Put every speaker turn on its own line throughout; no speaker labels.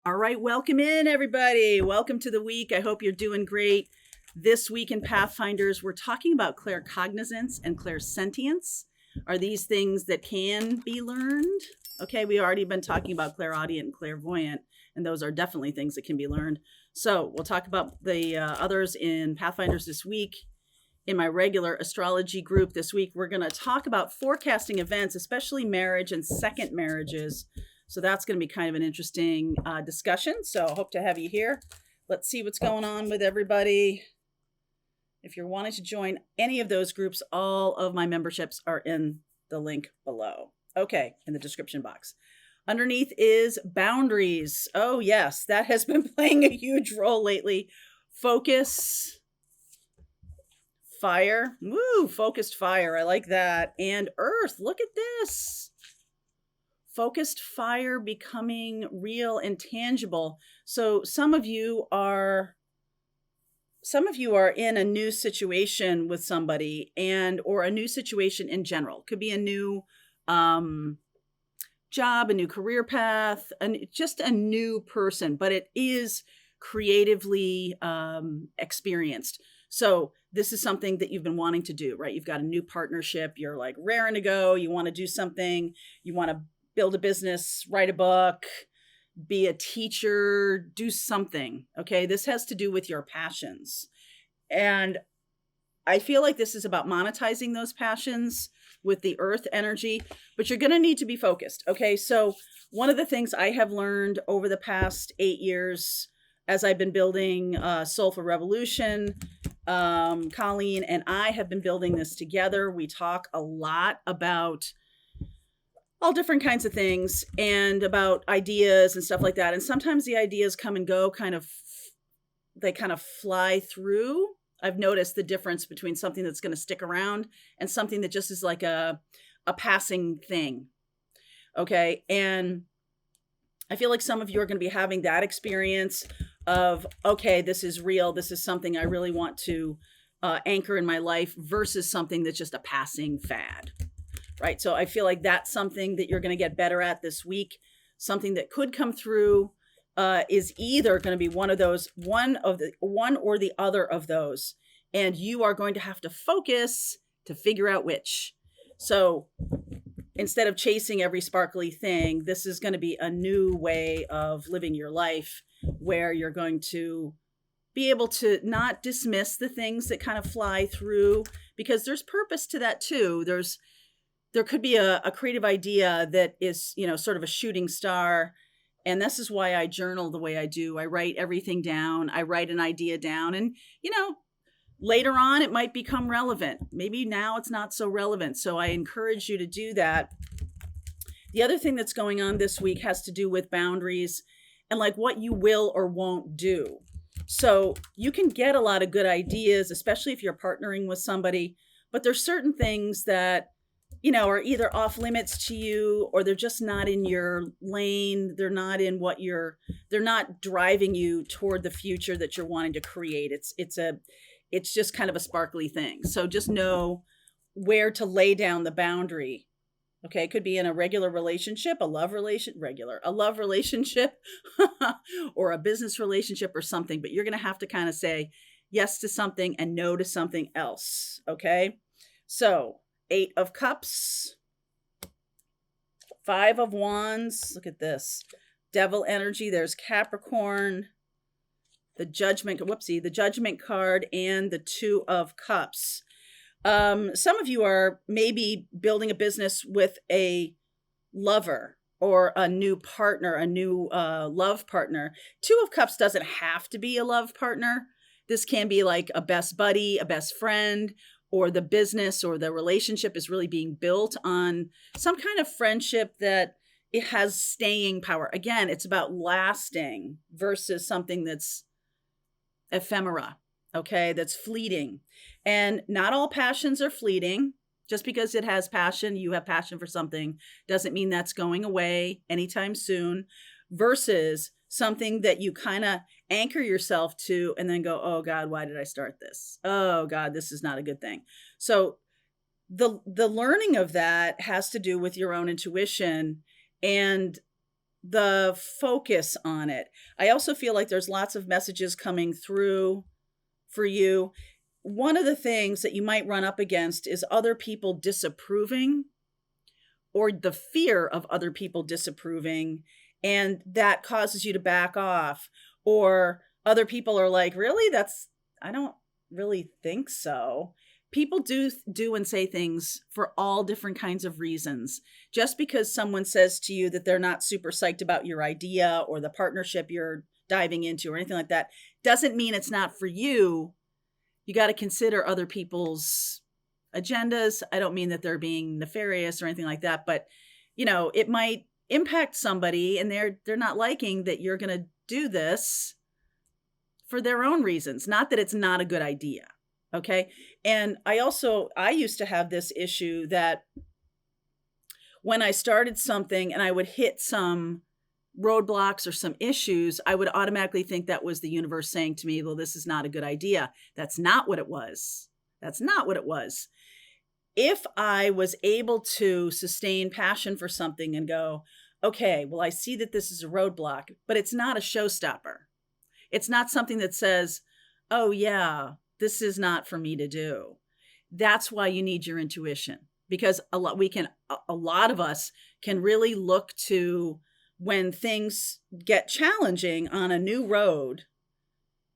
All right, welcome in, everybody. Welcome to the week. I hope you're doing great. This week in Pathfinders, we're talking about claircognizance and clairsentience. Are these things that can be learned? Okay, we already been talking about clairaudient and clairvoyant, and those are definitely things that can be learned. So we'll talk about the others in Pathfinders this week. In my regular astrology group this week, we're going to talk about forecasting events, especially marriage and second marriages. So that's going to be kind of an interesting discussion. So I hope to have you here. Let's see what's going on with everybody. If you're wanting to join any of those groups, all of my memberships are in the link below. Okay, in the description box. Underneath is boundaries. Oh, yes, that has been playing a huge role lately. Focus, fire. Woo, focused fire. I like that. And earth. Look at this. Focused fire becoming real and tangible. So some of you are in a new situation with somebody, and or a new situation in general. Could be a new job, a new career path, and just a new person, but it is creatively experienced. So this is something that you've been wanting to do, right? You've got a new partnership. You're like raring to go. You want to do something. You want to build a business, write a book, be a teacher, do something. Okay. This has to do with your passions. And I feel like this is about monetizing those passions with the earth energy, but you're going to need to be focused. Okay. So one of the things I have learned over the past 8 years as I've been building Soulful Revolution, Colleen and I have been building this together. We talk a lot about all different kinds of things and about ideas and stuff like that. And sometimes the ideas come and go, they kind of fly through. I've noticed the difference between something that's going to stick around and something that just is like a passing thing. Okay. And I feel like some of you are going to be having that experience of, okay, this is real. This is something I really want to anchor in my life versus something that's just a passing fad. Right. So I feel like that's something that you're going to get better at this week. Something that could come through is either going to be one or the other of those. And you are going to have to focus to figure out which. So instead of chasing every sparkly thing, this is going to be a new way of living your life where you're going to be able to not dismiss the things that kind of fly through, because there's purpose to that too. There could be a creative idea that is, sort of a shooting star. And this is why I journal the way I do. I write everything down. I write an idea down. And, later on, it might become relevant. Maybe now it's not so relevant. So I encourage you to do that. The other thing that's going on this week has to do with boundaries and like what you will or won't do. So you can get a lot of good ideas, especially if you're partnering with somebody. But there's certain things that are either off limits to you, or they're just not in your lane. They're not in they're not driving you toward the future that you're wanting to create. It's just kind of a sparkly thing. So just know where to lay down the boundary. Okay. It could be in a regular relationship, a love relationship, or a business relationship or something, but you're going to have to kind of say yes to something and no to something else. Okay. So 8 of Cups, 5 of Wands. Look at this. Devil energy. There's Capricorn, the Judgment card, and the 2 of Cups. Some of you are maybe building a business with a lover or a new partner, a new love partner. 2 of Cups doesn't have to be a love partner. This can be like a best buddy, a best friend, or the business or the relationship is really being built on some kind of friendship that it has staying power. Again, it's about lasting versus something that's ephemera, okay, that's fleeting. And not all passions are fleeting. Just because it has passion, you have passion for something, doesn't mean that's going away anytime soon, versus something that you kind of anchor yourself to and then go, oh God, why did I start this? Oh God, this is not a good thing. So the learning of that has to do with your own intuition. And the focus on it. I also feel like there's lots of messages coming through for you. One of the things that you might run up against is other people disapproving, or the fear of other people disapproving, and that causes you to back off. Or other people are like, really? I don't really think so. People do and say things for all different kinds of reasons. Just because someone says to you that they're not super psyched about your idea or the partnership you're diving into or anything like that, doesn't mean it's not for you. You got to consider other people's agendas. I don't mean that they're being nefarious or anything like that, but it might impact somebody, and they're not liking that you're going to do this for their own reasons. Not that it's not a good idea. Okay. And I used to have this issue that when I started something and I would hit some roadblocks or some issues, I would automatically think that was the universe saying to me, well, this is not a good idea. That's not what it was. That's not what it was. If I was able to sustain passion for something and go, okay, well, I see that this is a roadblock, but it's not a showstopper. It's not something that says, oh yeah, this is not for me to do. That's why you need your intuition, because a lot of us can really look to when things get challenging on a new road,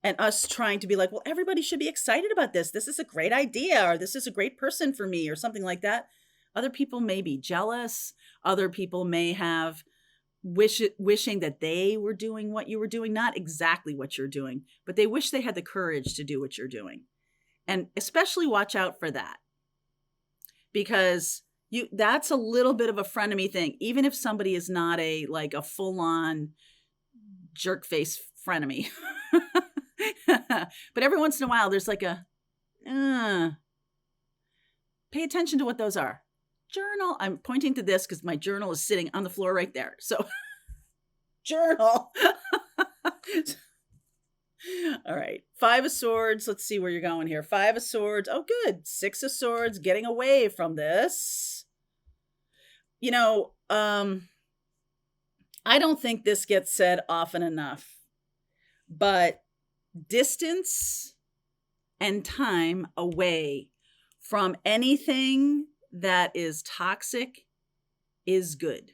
and us trying to be like, well, everybody should be excited about this. This is a great idea, or this is a great person for me, or something like that. Other people may be jealous. Other people may have wishing that they were doing what you were doing, not exactly what you're doing, but they wish they had the courage to do what you're doing. And especially watch out for that, because that's a little bit of a frenemy thing. Even if somebody is not a full-on jerk face frenemy. But every once in a while, there's like a, pay attention to what those are. Journal. I'm pointing to this because my journal is sitting on the floor right there. So journal. All right. 5 of Swords. Let's see where you're going here. 5 of Swords. Oh, good. 6 of Swords. Getting away from this. I don't think this gets said often enough, but distance and time away from anything that is toxic is good.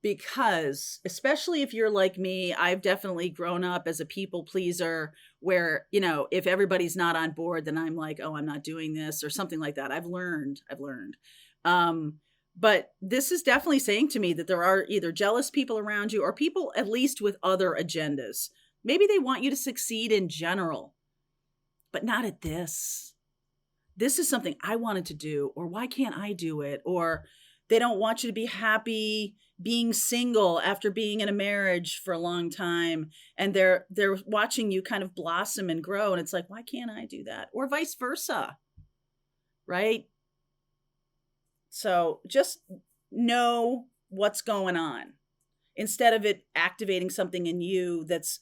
Because especially if you're like me, I've definitely grown up as a people pleaser where, if everybody's not on board, then I'm like, oh, I'm not doing this or something like that. I've learned. But this is definitely saying to me that there are either jealous people around you or people at least with other agendas. Maybe they want you to succeed in general, but not at this. This is something I wanted to do, or why can't I do it? Or they don't want you to be happy being single after being in a marriage for a long time. And they're watching you kind of blossom and grow. And it's like, why can't I do that? Or vice versa, right? So just know what's going on instead of it activating something in you that's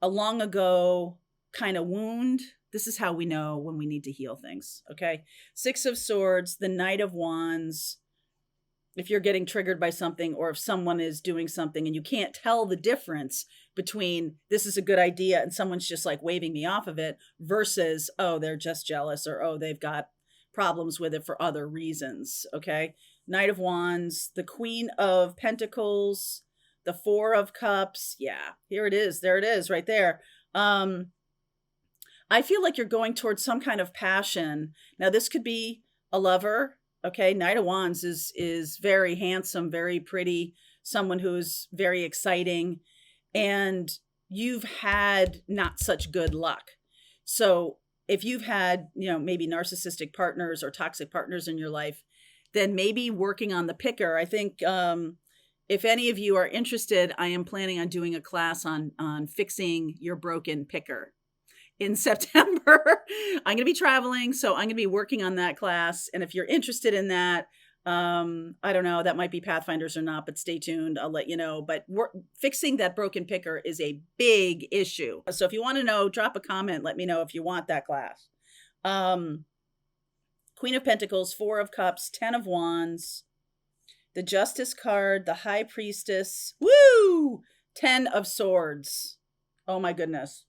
a long ago kind of wound. This is how we know when we need to heal things. Okay. 6 of Swords, the Knight of Wands. If you're getting triggered by something, or if someone is doing something and you can't tell the difference between this is a good idea and someone's just like waving me off of it versus, oh, they're just jealous, or, oh, they've got problems with it for other reasons. Okay. Knight of Wands, the Queen of Pentacles, the 4 of Cups. Yeah, here it is. There it is right there. I feel like you're going towards some kind of passion. Now, this could be a lover. Okay. Knight of Wands is very handsome, very pretty, someone who's very exciting, and you've had not such good luck. So if you've had, maybe narcissistic partners or toxic partners in your life, then maybe working on the picker. I think, if any of you are interested, I am planning on doing a class on fixing your broken picker in September. I'm going to be traveling, so I'm going to be working on that class. And if you're interested in that, I don't know, that might be Pathfinders or not, but stay tuned. I'll let you know. But fixing that broken picker is a big issue. So if you want to know, drop a comment. Let me know if you want that class. Queen of Pentacles, 4 of Cups, 10 of Wands. The Justice card, the High Priestess. Woo! 10 of Swords. Oh my goodness.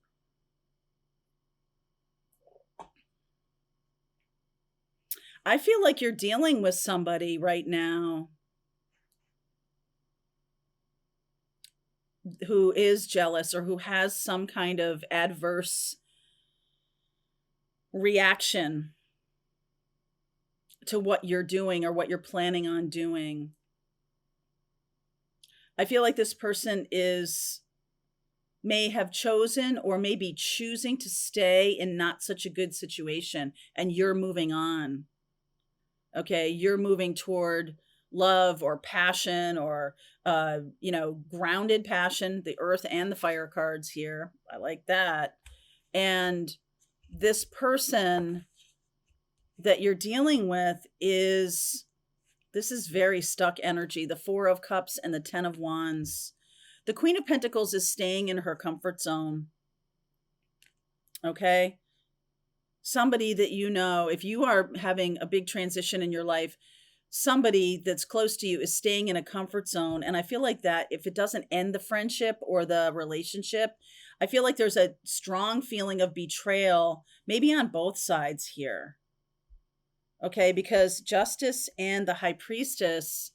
I feel like you're dealing with somebody right now who is jealous or who has some kind of adverse reaction to what you're doing or what you're planning on doing. I feel like this person may have chosen or may be choosing to stay in not such a good situation, and you're moving on. Okay, you're moving toward love or passion or grounded passion, the earth and the fire cards here. I like that. And this person that you're dealing with this is very stuck energy. The Four of Cups and the 10 of Wands. The Queen of Pentacles is staying in her comfort zone. Okay? Somebody that you know, if you are having a big transition in your life, somebody that's close to you is staying in a comfort zone. And I feel like that if it doesn't end the friendship or the relationship, I feel like there's a strong feeling of betrayal, maybe on both sides here. Okay, because Justice and the High Priestess,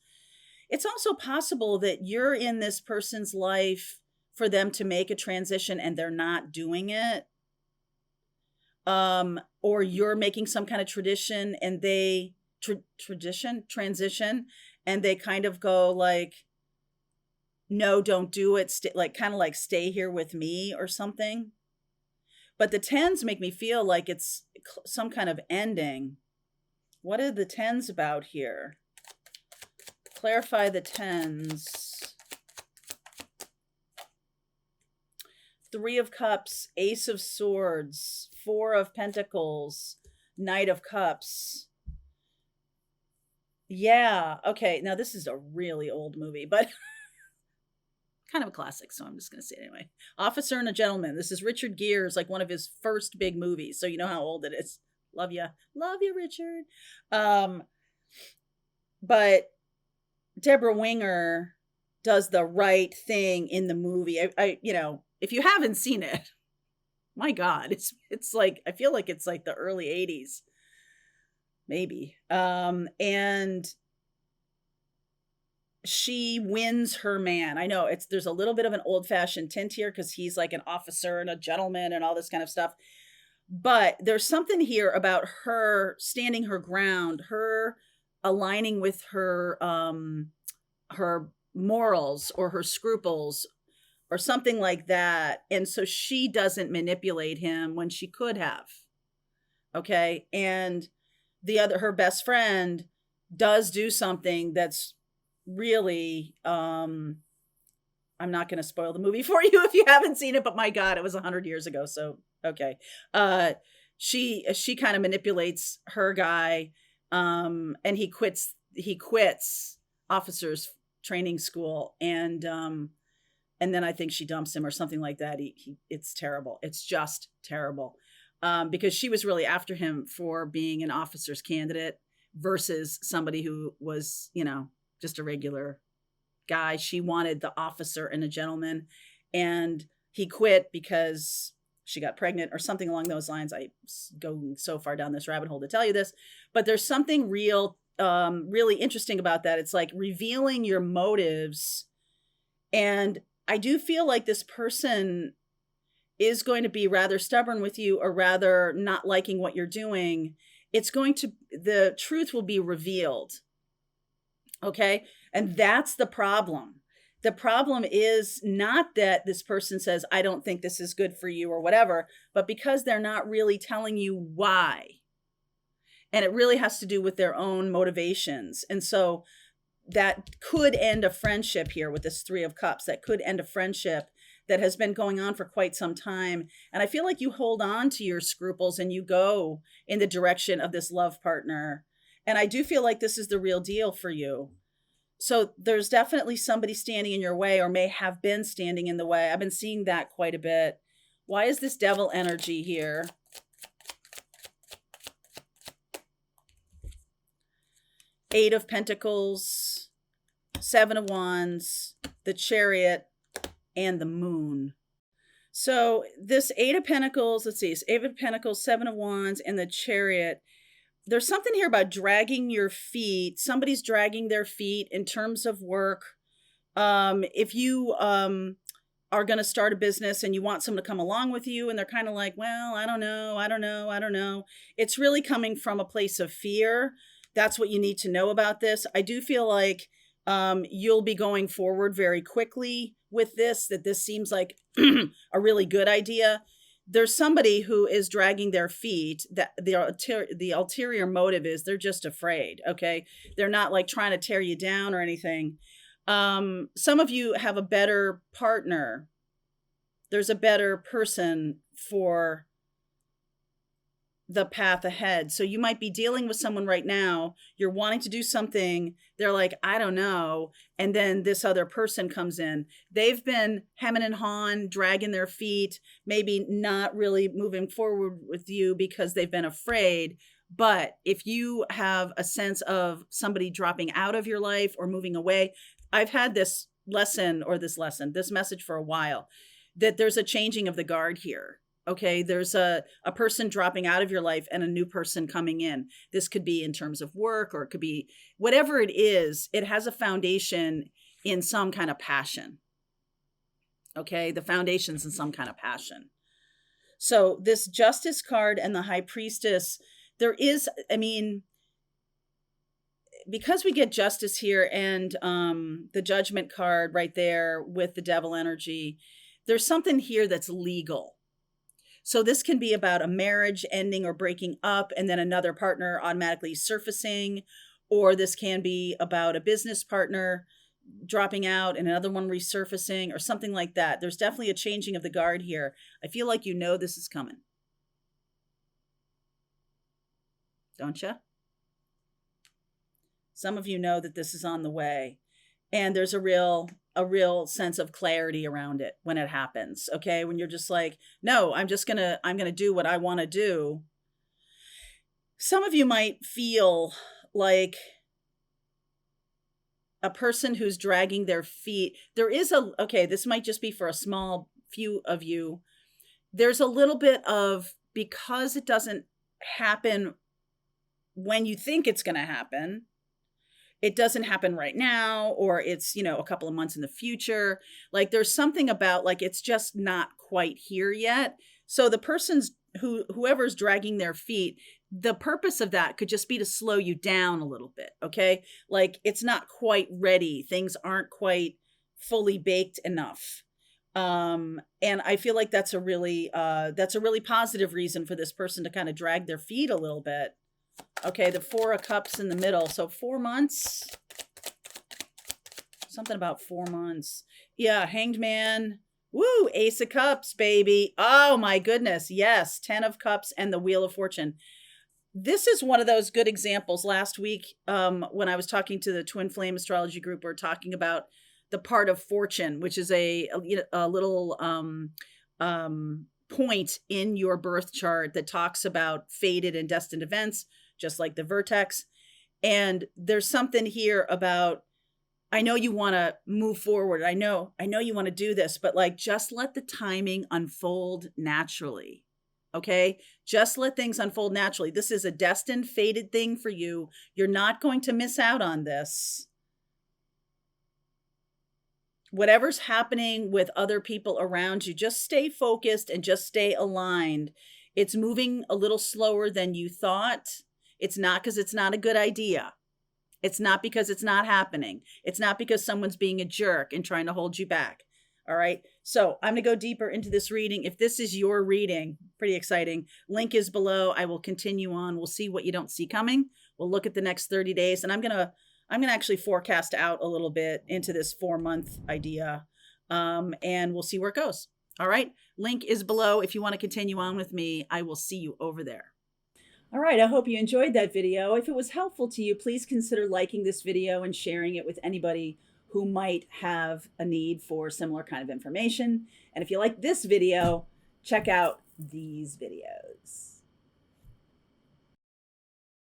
it's also possible that you're in this person's life for them to make a transition and they're not doing it. Or you're making some kind of tradition and they transition, and they kind of go like, no, don't do it. Kind of like stay here with me or something. But the 10s make me feel like it's some kind of ending. What are the 10s about here? Clarify the 10s. 3 of Cups, Ace of Swords, 4 of Pentacles, Knight of Cups. Yeah, okay. Now this is a really old movie, but kind of a classic, so I'm just going to say it anyway. Officer and a Gentleman. This is Richard Gere's, like one of his first big movies, so you know how old it is. Love you, Richard. But Deborah Winger does the right thing in the movie. I if you haven't seen it, my God, it's like, I feel like it's like the early 80s, maybe. And she wins her man. I know there's a little bit of an old-fashioned tint here because he's like an officer and a gentleman and all this kind of stuff. But there's something here about her standing her ground, her aligning with her morals or her scruples or something like that. And so she doesn't manipulate him when she could have. Okay. And her best friend does do something that's really, I'm not going to spoil the movie for you if you haven't seen it, but my God, it was 100 years ago. So, okay. She kind of manipulates her guy, and he quits officers training school. And then I think she dumps him or something like that. It's terrible. It's just terrible. Because she was really after him for being an officer's candidate versus somebody who was, just a regular guy. She wanted the officer and a gentleman, and he quit because she got pregnant or something along those lines. I go so far down this rabbit hole to tell you this, but there's something really interesting about that. It's like revealing your motives. And I do feel like this person is going to be rather stubborn with you, or rather not liking what you're doing. The truth will be revealed. Okay. And that's the problem. The problem is not that this person says, I don't think this is good for you or whatever, but because they're not really telling you why. And it really has to do with their own motivations. And so that could end a friendship here with this 3 of Cups. That could end a friendship that has been going on for quite some time. And I feel like you hold on to your scruples and you go in the direction of this love partner. And I do feel like this is the real deal for you. So there's definitely somebody standing in your way, or may have been standing in the way. I've been seeing that quite a bit. Why is this Devil energy here? Eight of Pentacles, Seven of Wands, the Chariot, and the Moon. So this Eight of Pentacles, let's see, it's Eight of Pentacles, Seven of Wands, and the Chariot. There's something here about dragging your feet. Somebody's dragging their feet in terms of work. If you are going to start a business and you want someone to come along with you and they're kind of like, well, I don't know. It's really coming from a place of fear. That's what you need to know about this. I do feel like you'll be going forward very quickly with this, that this seems like a really good idea. There's somebody who is dragging their feet, that the ulterior motive is they're just afraid. Okay. They're not like trying to tear you down or anything. Some of you have a better partner. There's a better person for the path ahead. So you might be dealing with someone right now. You're wanting to do something. They're like, I don't know. And then this other person comes in. They've been hemming and hawing, dragging their feet, maybe not really moving forward with you because they've been afraid. But if you have a sense of somebody dropping out of your life or moving away, I've had this message for a while, that there's a changing of the guard here. Okay, there's a person dropping out of your life and a new person coming in. This could be in terms of work, or it could be whatever it is. It has a foundation in some kind of passion. Okay, the foundation's in some kind of passion. So this Justice card and the High Priestess, there is, I mean, because we get Justice here and the Judgment card right there with the Devil energy, there's something here that's legal. So this can be about a marriage ending or breaking up and then another partner automatically surfacing, or this can be about a business partner dropping out and another one resurfacing or something like that. There's definitely a changing of the guard here. I feel like you know this is coming. Don't you? Some of you know that this is on the way, and there's a real sense of clarity around it when it happens. Okay. When you're just like, no, I'm going to do what I want to do. Some of you might feel like a person who's dragging their feet. This might just be for a small few of you. There's a little bit of, because it doesn't happen when you think it's going to happen, it doesn't happen right now, or it's, a couple of months in the future. Like there's something about like, it's just not quite here yet. So the person's whoever's dragging their feet, the purpose of that could just be to slow you down a little bit. Okay. Like it's not quite ready. Things aren't quite fully baked enough. And I feel like that's a really positive reason for this person to kind of drag their feet a little bit. Okay, the Four of Cups in the middle. So 4 months. Something about 4 months. Yeah, Hanged Man. Woo, Ace of Cups, baby. Oh my goodness. Yes, 10 of Cups and the Wheel of Fortune. This is one of those good examples. Last week, when I was talking to the Twin Flame Astrology Group, we're talking about the part of fortune, which is a little point in your birth chart that talks about fated and destined events, just like the vertex. And there's something here about, I know you want to move forward. I know you want to do this, but like, just let the timing unfold naturally. Okay. Just let things unfold naturally. This is a destined, fated thing for you. You're not going to miss out on this. Whatever's happening with other people around you, just stay focused and just stay aligned. It's moving a little slower than you thought. It's not because it's not a good idea. It's not because it's not happening. It's not because someone's being a jerk and trying to hold you back. All right. So I'm going to go deeper into this reading. If this is your reading, pretty exciting. Link is below. I will continue on. We'll see what you don't see coming. We'll look at the next 30 days, and I'm going to actually forecast out a little bit into this 4-month idea. And we'll see where it goes. All right. Link is below. If you want to continue on with me, I will see you over there. All right. I hope you enjoyed that video. If it was helpful to you, please consider liking this video and sharing it with anybody who might have a need for similar kind of information. And if you like this video, check out these videos.